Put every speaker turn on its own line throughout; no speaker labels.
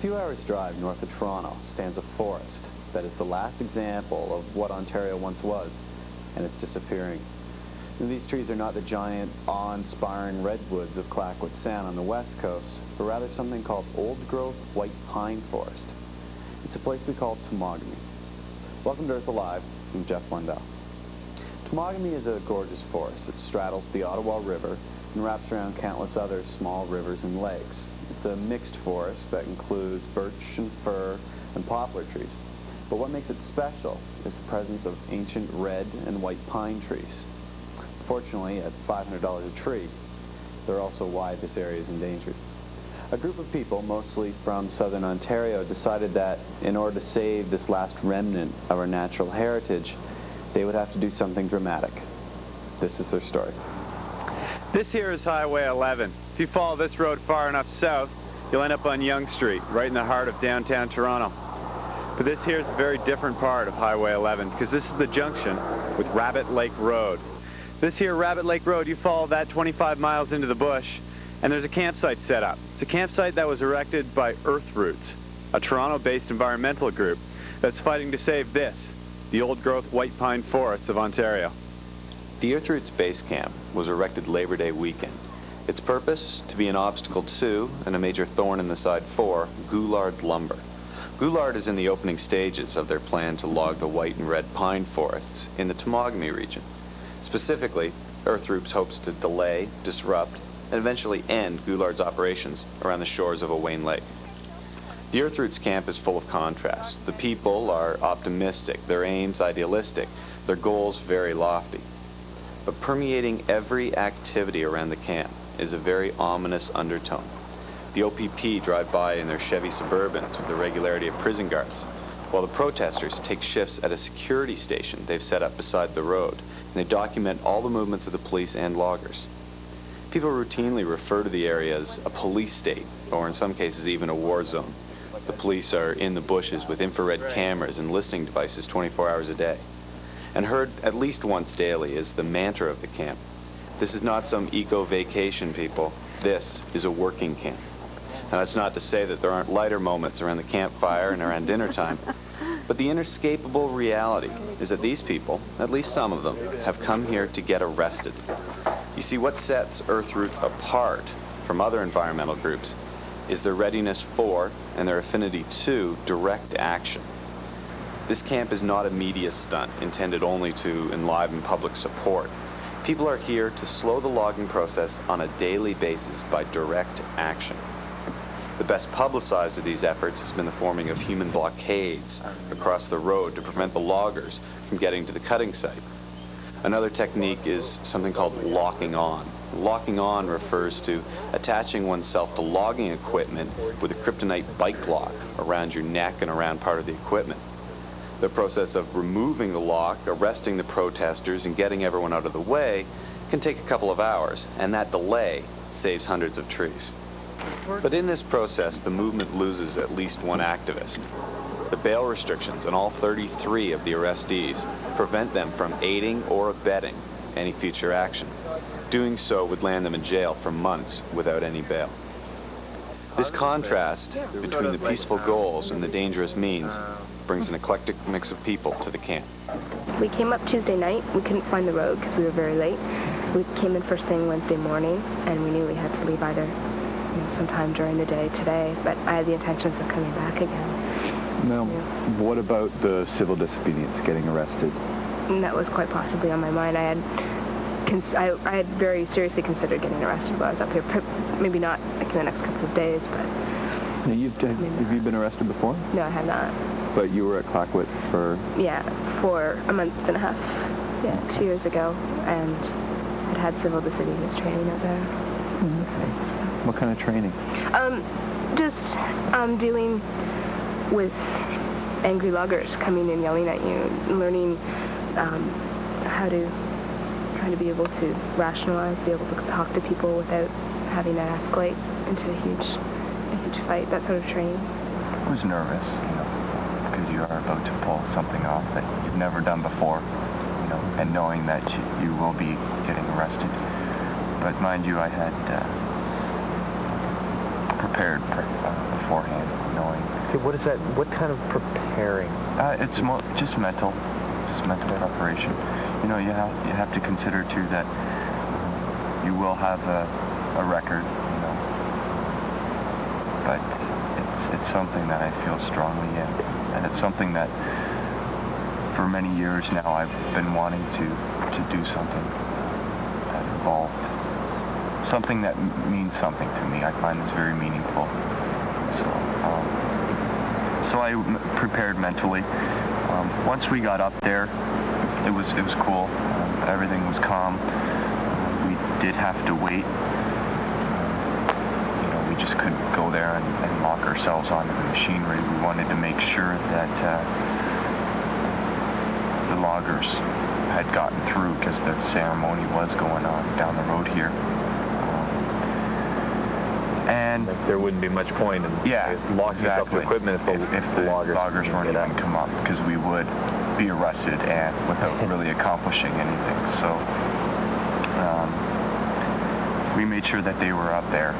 few hours' drive north of Toronto stands a forest that is the last example of what Ontario once was, and it's disappearing. And these trees are not the giant, awe-inspiring redwoods of Clackwood Sound on the west coast, but rather something called old-growth white pine forest. It's a place we call Temagami. Welcome to Earth Alive. I'm Jeff Blundell. Temagami is a gorgeous forest that straddles the Ottawa River and wraps around countless other small rivers and lakes. It's a mixed forest that includes birch and fir and poplar trees. But what makes it special is the presence of ancient red and white pine trees. Fortunately, at $500 a tree, they're also why this area is endangered. A group of people, mostly from southern Ontario, decided that in order to save this last remnant of our natural heritage, they would have to do something dramatic. This is their story.
This here is Highway 11. If you follow this road far enough south, you'll end up on Yonge Street, right in the heart of downtown Toronto. But this here is a very different part of Highway 11, because this is the junction with Rabbit Lake Road. This here Rabbit Lake Road, you follow that 25 miles into the bush, and there's a campsite set up. It's a campsite that was erected by Earthroots, a Toronto-based environmental group that's fighting to save this, the old-growth white pine forests of Ontario.
The Earthroots base camp was erected Labor Day weekend. Its purpose, to be an obstacle to, and a major thorn in the side for, Goulard lumber. Goulard is in the opening stages of their plan to log the white and red pine forests in the Temagami region. Specifically, Earthroots hopes to delay, disrupt, and eventually end Goulard's operations around the shores of Owain Lake. The Earthroots camp is full of contrasts. The people are optimistic, their aims idealistic, their goals very lofty. But permeating every activity around the camp is a very ominous undertone. The OPP drive by in their Chevy Suburbans with the regularity of prison guards, while the protesters take shifts at a security station they've set up beside the road, and they document all the movements of the police and loggers. People routinely refer to the area as a police state, or in some cases even a war zone. The police are in the bushes with infrared cameras and listening devices 24 hours a day. And heard at least once daily is the mantra of the camp. This is not some eco-vacation, people. This is a working camp. Now, that's not to say that there aren't lighter moments around the campfire and around dinner time, but the inescapable reality is that these people, at least some of them, have come here to get arrested. You see, what sets Earthroots apart from other environmental groups is their readiness for and their affinity to direct action. This camp is not a media stunt intended only to enliven public support. People are here to slow the logging process on a daily basis by direct action. The best publicized of these efforts has been the forming of human blockades across the road to prevent the loggers from getting to the cutting site. Another technique is something called locking on. Locking on refers to attaching oneself to logging equipment with a kryptonite bike lock around your neck and around part of the equipment. The process of removing the lock, arresting the protesters, and getting everyone out of the way can take a couple of hours, and that delay saves hundreds of trees. But in this process, the movement loses at least one activist. The bail restrictions on all 33 of the arrestees prevent them from aiding or abetting any future action. Doing so would land them in jail for months without any bail. This contrast between the peaceful goals and the dangerous means brings an eclectic mix of people to the camp.
We came up Tuesday night. We couldn't find the road because we were very late. We came in first thing Wednesday morning, and we knew we had to leave either sometime during the day today, but I had the intentions of coming back again.
Now, what about the civil disobedience, getting arrested?
And that was quite possibly on my mind. I had very seriously considered getting arrested while I was up here. Maybe not like in the next couple of days, but...
Now, have you been arrested before?
No, I have not.
But you were at Clackwood for...
Yeah, for a month and a half. Yeah, 2 years ago, and I'd had civil disobedience training out there.
Okay. So. What kind of training?
Just dealing with angry loggers coming and yelling at you, learning how to try to be able to rationalize, be able to talk to people without having that escalate into a huge fight, that sort of training.
I was nervous, because you are about to pull something off that you've never done before, and knowing that you will be getting arrested. But mind you, I had prepared beforehand, knowing.
Okay, what is that? What kind of preparing?
It's just mental preparation. You know, you have to consider too that you will have a record, you know, but it's something that I feel strongly in, and it's something that for many years now I've been wanting to do something that involved something that means something to me. I find this very meaningful. So I prepared mentally. Once we got up there, it was cool. Everything was calm. We did have to wait. You know, we just couldn't go there and lock ourselves onto the machinery. We wanted to make sure that the loggers had gotten through, because the ceremony was going on down the road here. And
there wouldn't be much point in locking yourself to equipment if the loggers
weren't even come up, because we would be arrested and without really accomplishing anything. So we made sure that they were up there.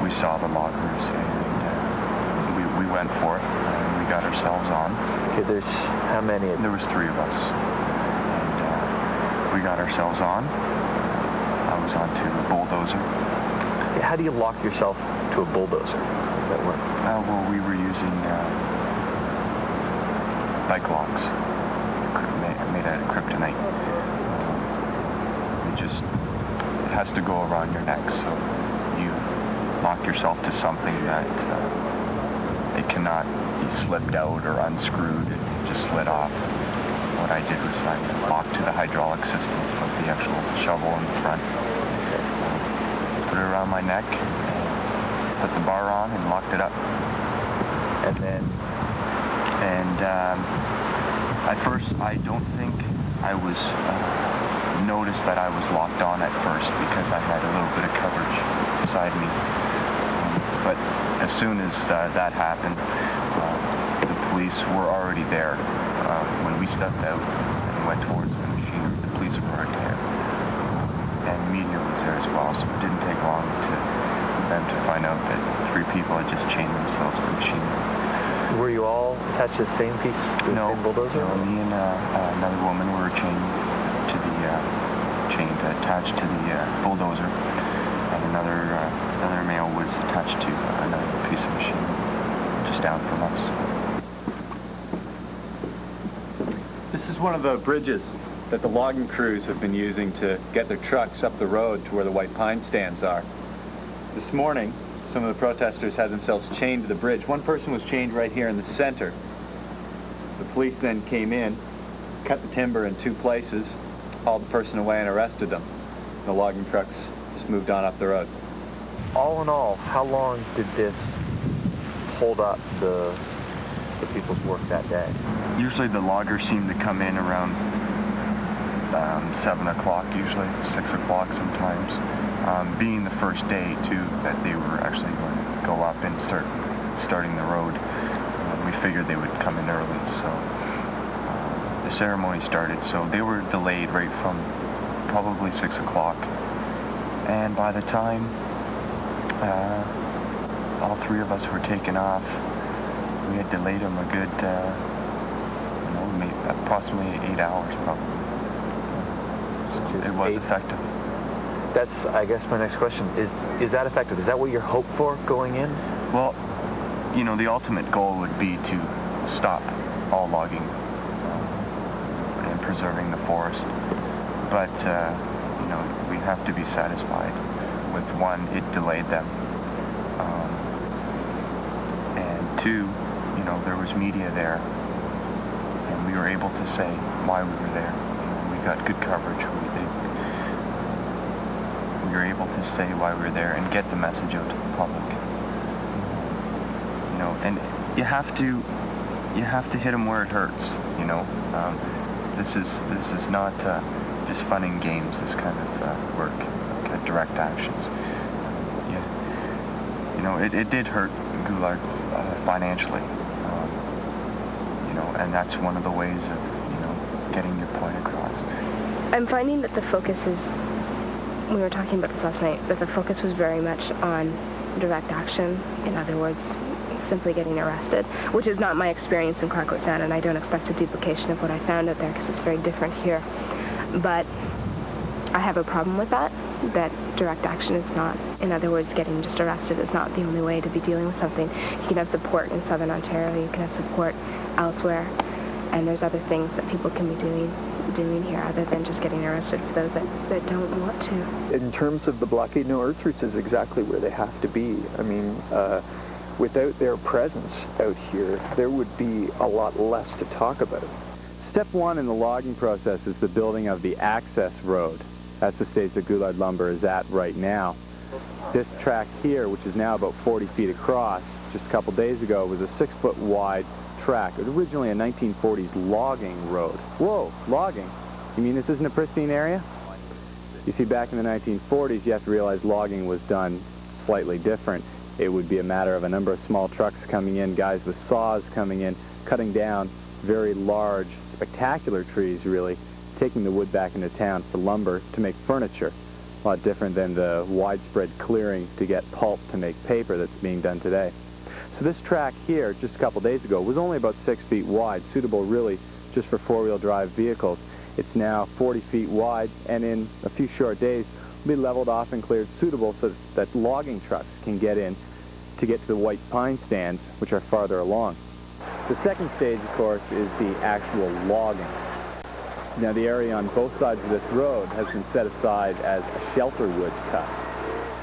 We saw the loggers, and we went for it, and we got ourselves on.
Okay, there's how many?
There was 3 of us, and we got ourselves on. I was onto the bulldozer.
How do you lock yourself to a bulldozer? How does that work?
Well, we were using bike locks made out of kryptonite. It has to go around your neck, so you lock yourself to something that it cannot be slipped out or unscrewed. It just slid off. What I did was I locked to the hydraulic system of the actual shovel in the front. Put it around my neck, put the bar on, and locked it up. And at first, I don't think I was noticed that I was locked on at first, because I had a little bit of coverage beside me. But as soon as that happened, the police were already there. When we stepped out and went towards the machine, the police were already there. And media was there as well, so it didn't take long for them to find out that 3 people had just chained themselves to the machine.
Were you all attached to the same piece, the same bulldozer?
No, me and another woman were attached to the bulldozer, and another male was attached to another piece of machinery just down from us.
This is one of the bridges that the logging crews have been using to get their trucks up the road to where the white pine stands are. This morning, some of the protesters had themselves chained to the bridge. One person was chained right here in the center. The police then came in, cut the timber in 2 places, hauled the person away and arrested them. The logging trucks just moved on up the road.
All in all, how long did this hold up the people's work that day?
Usually the loggers seem to come in around 7 o'clock, usually 6 o'clock sometimes. Being the first day too that they were actually going to go up and starting the road, we figured they would come in early. So the ceremony started, so they were delayed right from probably 6 o'clock. And by the time all 3 of us were taken off, we had delayed them a good, approximately 8 hours probably. It was effective.
That's, I guess, my next question. Is that effective? Is that what you're hoped for going in?
Well, you know, the ultimate goal would be to stop all logging and preserving the forest. But, we have to be satisfied with, 1, it delayed them. And 2, there was media there, and we were able to say why we were there. We got good coverage. We were able to say why we were there and get the message out to the public. And you have to hit them where it hurts. This is not just fun and games. This kind of work, direct actions. It did hurt Gulag financially. And that's one of the ways of getting your point across.
I'm finding that the focus is, we were talking about this last night, that the focus was very much on direct action. In other words, simply getting arrested, which is not my experience in Clarkwood Sound, and I don't expect a duplication of what I found out there because it's very different here. But I have a problem with that direct action is not, in other words, getting just arrested is not the only way to be dealing with something. You can have support in Southern Ontario, you can have support elsewhere, and there's other things that people can be doing here other than just getting arrested for those that don't want to.
In terms of the blockade, no, Earthroots is exactly where they have to be. I mean, without their presence out here, there would be a lot less to talk about.
Step one in the logging process is the building of the access road. That's the stage that Goulard Lumber is at right now. This track here, which is now about 40 feet across, just a couple days ago, was a 6-foot wide track. It was originally a 1940s logging road. Whoa, logging? You mean this isn't a pristine area? You see, back in the 1940s, you have to realize logging was done slightly different. It would be a matter of a number of small trucks coming in, guys with saws coming in, cutting down very large, spectacular trees, really, taking the wood back into town for lumber to make furniture. A lot different than the widespread clearing to get pulp to make paper that's being done today. So this track here, just a couple days ago, was only about 6 feet wide, suitable really just for four-wheel drive vehicles. It's now 40 feet wide, and in a few short days will be leveled off and cleared, suitable so that logging trucks can get in to get to the white pine stands, which are farther along. The second stage, of course, is the actual logging. Now, the area on both sides of this road has been set aside as a shelter wood cut,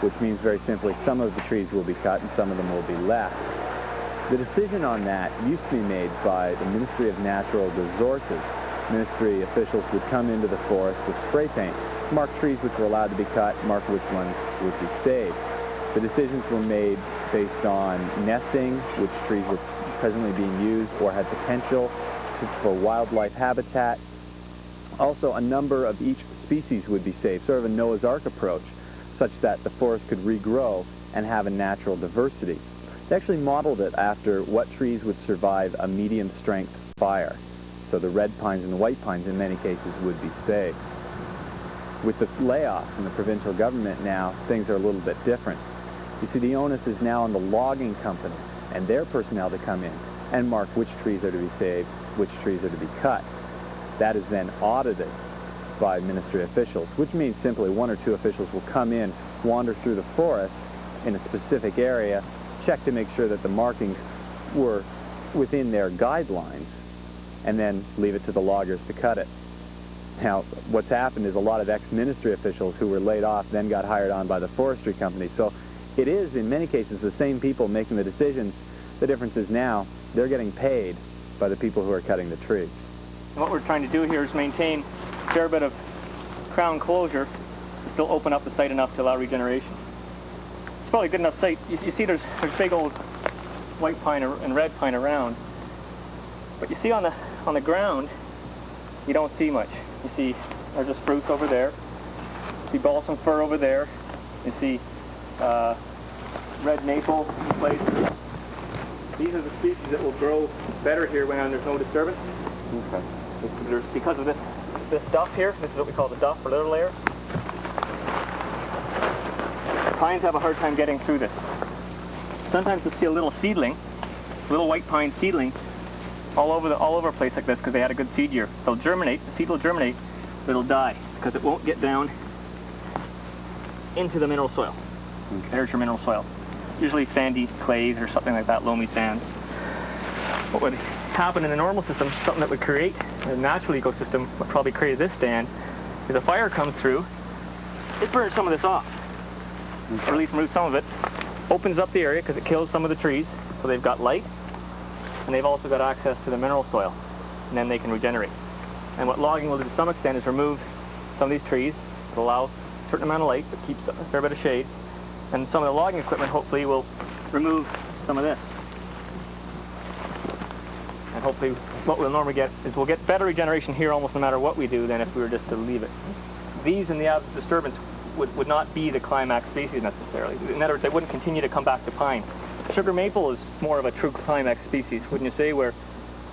which means very simply some of the trees will be cut and some of them will be left. The decision on that used to be made by the Ministry of Natural Resources. Ministry officials would come into the forest with spray paint, mark trees which were allowed to be cut, mark which ones would be saved. The decisions were made based on nesting, which trees were presently being used or had potential for wildlife habitat. Also, a number of each species would be saved, sort of a Noah's Ark approach, such that the forest could regrow and have a natural diversity. They actually modeled it after what trees would survive a medium-strength fire. So the red pines and the white pines, in many cases, would be saved. With the layoff from the provincial government now, things are a little bit different. You see, the onus is now on the logging company and their personnel to come in and mark which trees are to be saved, which trees are to be cut. That is then audited by ministry officials, which means simply one or two officials will come in, wander through the forest in a specific area, check to make sure that the markings were within their guidelines, and then leave it to the loggers to cut it. Now, what's happened is a lot of ex-ministry officials who were laid off then got hired on by the forestry company. So it is, in many cases, the same people making the decisions. The difference is now they're getting paid by the people who are cutting the trees.
What we're trying to do here is maintain a fair bit of crown closure to still open up the site enough to allow regeneration. It's probably a good enough site. You see there's big old white pine and red pine around, but you see on the ground you don't see much. You see there's a spruce over there, you see balsam fir over there, you see red maple in places. These are the species that will grow better here when there's no disturbance.
Okay.
Because of this duff here, this is what we call the duff, or little layer. Pines have a hard time getting through this. Sometimes you'll see a little seedling, little white pine seedling, all over a place like this because they had a good seed year. They'll germinate, the seed will germinate, but it'll die because it won't get down into the mineral soil. Okay. There's your mineral soil. Usually sandy clays or something like that, loamy sands. What would happen in a normal system, something that would create a natural ecosystem, what probably created this stand, is a fire comes through, it burns some of this off, or at least removes some of it, opens up the area because it kills some of the trees, so they've got light, and they've also got access to the mineral soil, and then they can regenerate. And what logging will do to some extent is remove some of these trees to allow a certain amount of light, but keeps a fair bit of shade, and some of the logging equipment hopefully will remove some of this. And hopefully what we'll normally get is we'll get better regeneration here almost no matter what we do than if we were just to leave it. These in the absence of disturbance would not be the climax species necessarily. In other words, they wouldn't continue to come back to pine. Sugar maple is more of a true climax species, wouldn't you say, where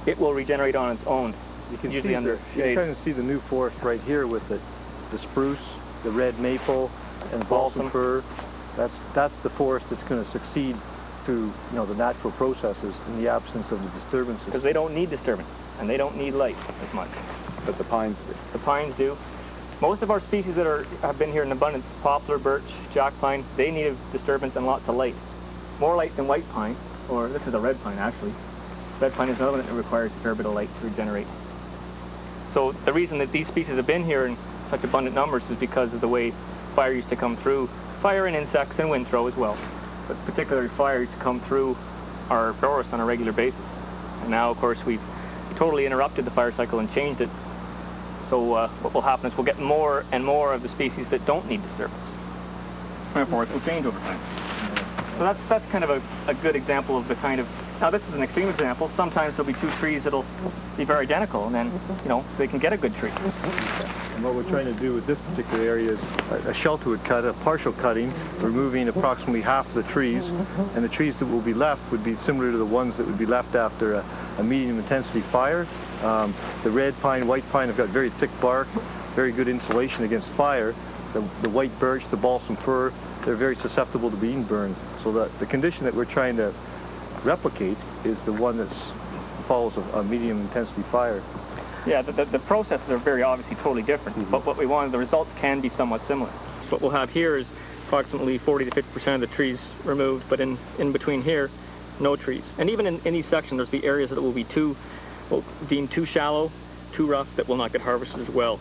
it will regenerate on its own.
You can
usually under shade.
You can kind of see the new forest right here with the spruce, the red maple, and balsam fir. That's the forest that's going to succeed to the natural processes in the absence of the disturbances.
Because they don't need disturbance, and they don't need light as much.
But the pines do.
The pines do. Most of our species that have been here in abundance, poplar, birch, jack pine, they need a disturbance and lots of light. More light than white pine, or this is a red pine actually. Red pine is another one that requires a fair bit of light to regenerate. So the reason that these species have been here in such abundant numbers is because of the way fire used to come through. Fire and insects and wind throw as well. But particularly fire used to come through our forests on a regular basis. And now, of course, we've totally interrupted the fire cycle and changed it. So what will happen is we'll get more and more of the species that don't need disturbance. Therefore, it will change over time. So that's kind of a good example of the kind of... Now, this is an extreme example. Sometimes there'll be two trees that'll be very identical, and then, they can get a good tree.
And what we're trying to do with this particular area is a shelterwood cut, a partial cutting, removing approximately half of the trees, and the trees that will be left would be similar to the ones that would be left after a medium intensity fire. The red pine, white pine have got very thick bark, very good insulation against fire. The white birch, the balsam fir, they're very susceptible to being burned. So the condition that we're trying to replicate is the one that follows a medium intensity fire.
Yeah, the processes are very obviously totally different, but what we want, the results can be somewhat similar. What we'll have here is approximately 40 to 50% of the trees removed, but in between here, no trees. And even in any section, there's the areas that will be deemed too shallow, too rough, that will not get harvested as well.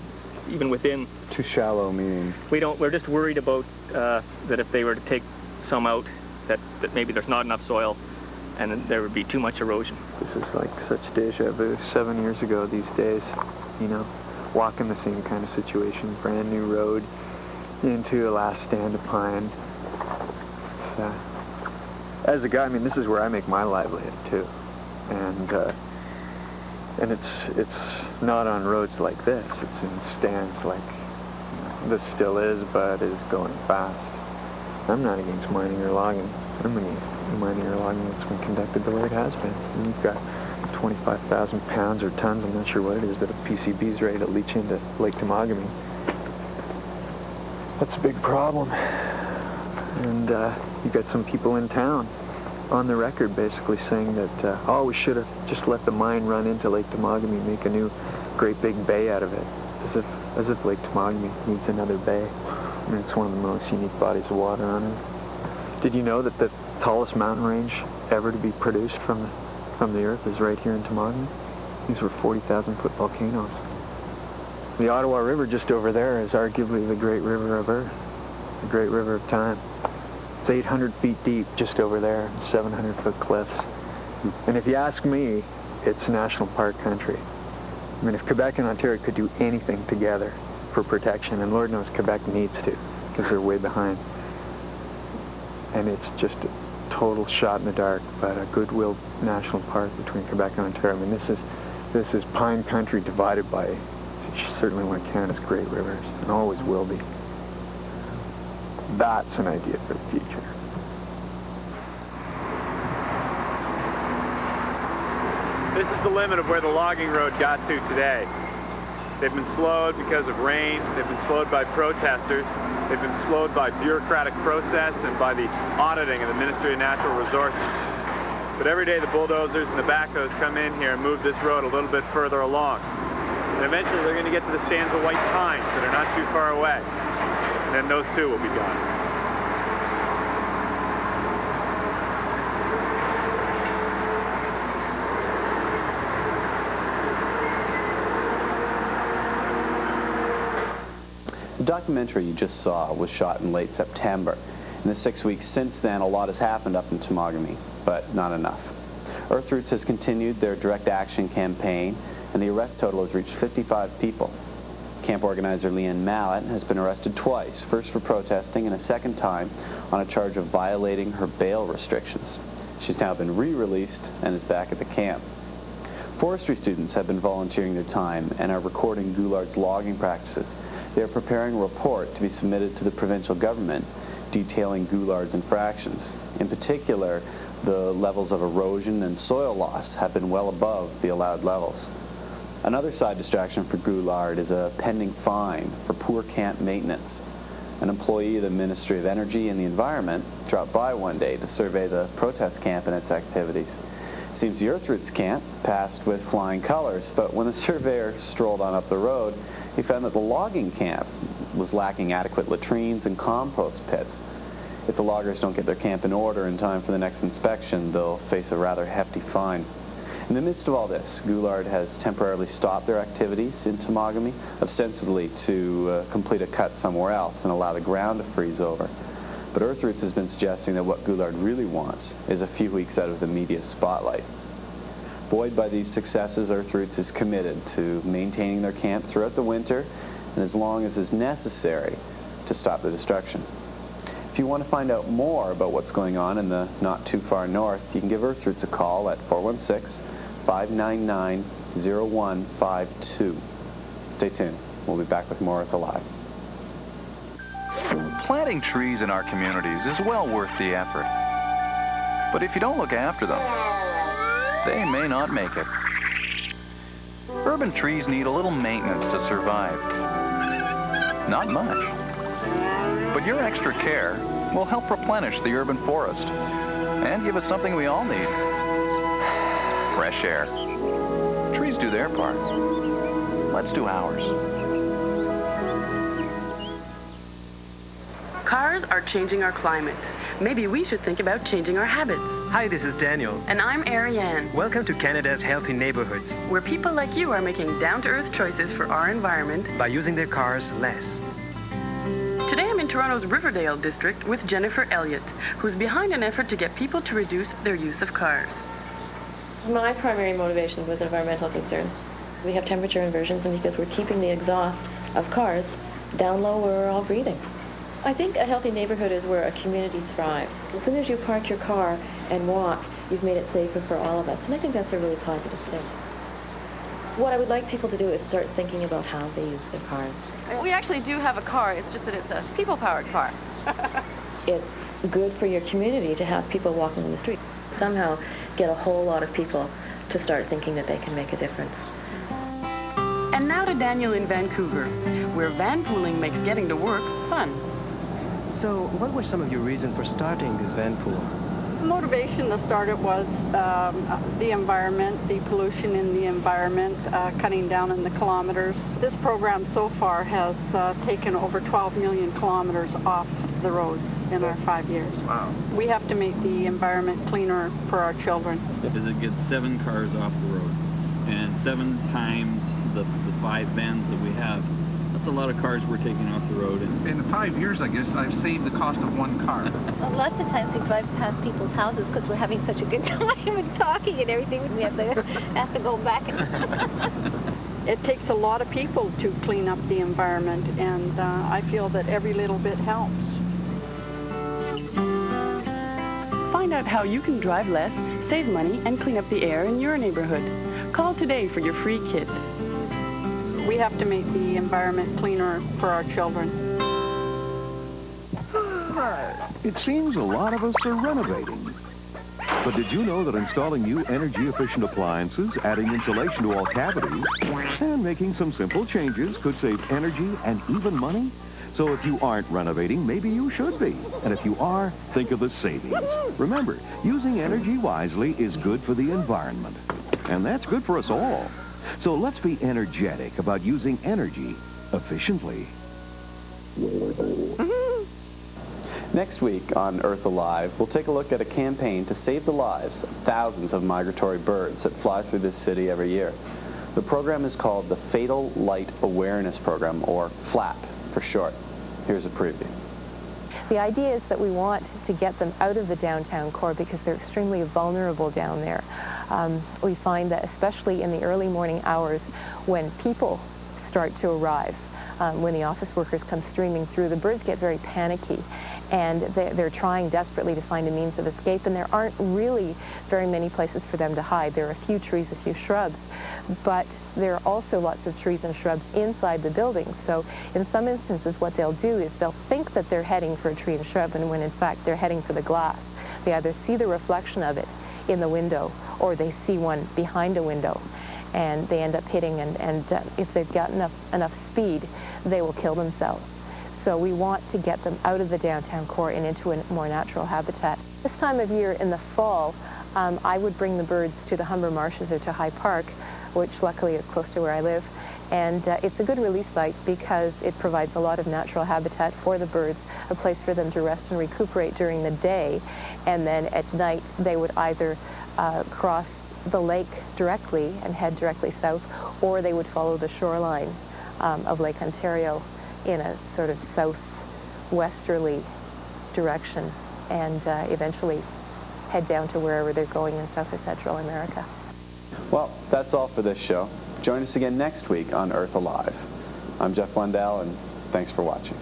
Even within...
Too shallow meaning?
We're just worried about that if they were to take some out, that maybe there's not enough soil, and then there would be too much erosion.
This is like such deja vu. 7 years ago these days, walking the same kind of situation, brand new road into a last stand of pine. As a guy, this is where I make my livelihood too, and it's not on roads like this. It's in stands like this still is, but is going fast. I'm not against mining or logging. I'm against mining or logging that's been conducted the way it has been. And you've got 25,000 pounds or tons, I'm not sure what it is, but of PCBs ready to leach into Lake Temagami. That's a big problem. And you've got some people in town on the record basically saying that, we should have just let the mine run into Lake Temagami and make a new great big bay out of it. As if Lake Temagami needs another bay. It's one of the most unique bodies of water on Earth. Did you know that the tallest mountain range ever to be produced from the Earth is right here in Temagami? These were 40,000-foot volcanoes. The Ottawa River just over there is arguably the great river of Earth, the great river of time. It's 800 feet deep just over there, 700-foot cliffs. And if you ask me, it's national park country. If Quebec and Ontario could do anything together for protection, and Lord knows Quebec needs to, because they're way behind. And it's just a total shot in the dark, but a goodwill national park between Quebec and Ontario. This is pine country divided by certainly one of Canada's great rivers, and always will be. That's an idea for the future.
This is the limit of where the logging road got to today. They've been slowed because of rain. They've been slowed by protesters. They've been slowed by bureaucratic process and by the auditing of the Ministry of Natural Resources. But every day the bulldozers and the backhoes come in here and move this road a little bit further along. And eventually they're going to get to the stands of white pines that are not too far away. And then those too will be gone.
The documentary you just saw was shot in late September. In the 6 weeks since then, a lot has happened up in Temagami, but not enough. Earthroots has continued their direct action campaign, and the arrest total has reached 55 people. Camp organizer Leanne Mallet has been arrested twice, first for protesting and a second time on a charge of violating her bail restrictions. She's now been re-released and is back at the camp. Forestry students have been volunteering their time and are recording Goulard's logging practices. They are preparing a report to be submitted to the provincial government detailing Goulard's infractions. In particular, the levels of erosion and soil loss have been well above the allowed levels. Another side distraction for Goulard is a pending fine for poor camp maintenance. An employee of the Ministry of Energy and the Environment dropped by one day to survey the protest camp and its activities. Seems the Earthroots camp passed with flying colors, but when the surveyor strolled on up the road, he found that the logging camp was lacking adequate latrines and compost pits. If the loggers don't get their camp in order in time for the next inspection, they'll face a rather hefty fine. In the midst of all this, Goulard has temporarily stopped their activities in Temagami, ostensibly to complete a cut somewhere else and allow the ground to freeze over. But Earthroots has been suggesting that what Goulard really wants is a few weeks out of the media spotlight. Buoyed by these successes, Earthroots is committed to maintaining their camp throughout the winter and as long as is necessary to stop the destruction. If you want to find out more about what's going on in the not too far north, you can give Earthroots a call at 416-599-0152. Stay tuned. We'll be back with more Earth Alive.
Planting trees in our communities is well worth the effort. But if you don't look after them, they may not make it. Urban trees need a little maintenance to survive. Not much. But your extra care will help replenish the urban forest and give us something we all need. Fresh air. Trees do their part. Let's do ours.
Cars are changing our climate. Maybe we should think about changing our habits.
Hi, this is Daniel.
And I'm Ariane.
Welcome to Canada's Healthy Neighborhoods,
where people like you are making down-to-earth choices for our environment
by using their cars less.
Today I'm in Toronto's Riverdale district with Jennifer Elliott, who's behind an effort to get people to reduce their use of cars.
My primary motivation was environmental concerns. We have temperature inversions, and because we're keeping the exhaust of cars down low where we're all breathing. I think a healthy neighborhood is where a community thrives. As soon as you park your car and walk, you've made it safer for all of us, and I think that's a really positive thing. What I would like people to do is start thinking about how they use their cars.
We actually do have a car, it's just that it's a people-powered car.
It's good for your community to have people walking in the street. Somehow get a whole lot of people to start thinking that they can make a difference.
And now to Daniel in Vancouver, where vanpooling makes getting to work fun.
So, what were some of your reasons for starting this van pool?
The motivation to start it was the environment, the pollution in the environment, cutting down in the kilometers. This program so far has taken over 12 million kilometers off the roads in our 5 years.
Wow.
We have to make the environment cleaner for our children.
Because it gets 7 cars off the road, and 7 times the 5 vans that we have. That's a lot of cars we're taking off the road.
In 5 years, I guess, I've saved the cost of 1 car.
Well, lots of times we drive past people's houses because we're having such a good time and talking and everything. We have to go back.
It takes a lot of people to clean up the environment, and I feel that every little bit helps.
Find out how you can drive less, save money, and clean up the air in your neighborhood. Call today for your free kit.
We have to make the environment cleaner for our children.
It seems a lot of us are renovating. But did you know that installing new energy-efficient appliances, adding insulation to all cavities, and making some simple changes could save energy and even money? So if you aren't renovating, maybe you should be. And if you are, think of the savings. Remember, using energy wisely is good for the environment. And that's good for us all. So let's be energetic about using energy efficiently.
Next week on Earth Alive, we'll take a look at a campaign to save the lives of thousands of migratory birds that fly through this city every year. The program is called the Fatal Light Awareness Program, or FLAP for short. Here's a preview.
The idea is that we want to get them out of the downtown core because they're extremely vulnerable down there. We find that especially in the early morning hours when people start to arrive, when the office workers come streaming through, the birds get very panicky and they're trying desperately to find a means of escape, and there aren't really very many places for them to hide. There are a few trees, a few shrubs, but there are also lots of trees and shrubs inside the building. So in some instances what they'll do is they'll think that they're heading for a tree and shrub, and when in fact they're heading for the glass. They either see the reflection of it in the window or they see one behind a window, and they end up hitting, and if they've got enough speed, they will kill themselves. So we want to get them out of the downtown core and into a more natural habitat. This time of year in the fall, I would bring the birds to the Humber Marshes or to High Park, which luckily is close to where I live. And it's a good release site because it provides a lot of natural habitat for the birds, a place for them to rest and recuperate during the day. And then at night, they would either cross the lake directly and head directly south, or they would follow the shoreline of Lake Ontario in a sort of southwesterly direction and eventually head down to wherever they're going in South or Central America.
Well, that's all for this show. Join us again next week on Earth Alive. I'm Jeff Blundell, and thanks for watching.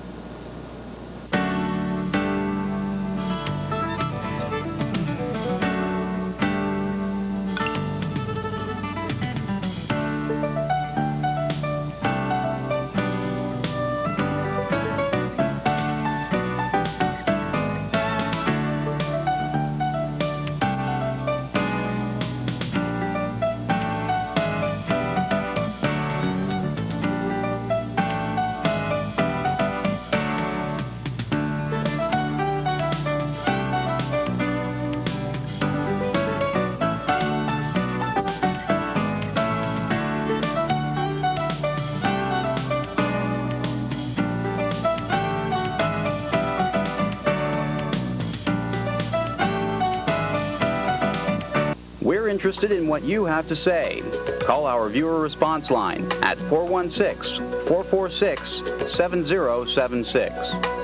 We're interested in what you have to say. Call our viewer response line at 416-446-7076.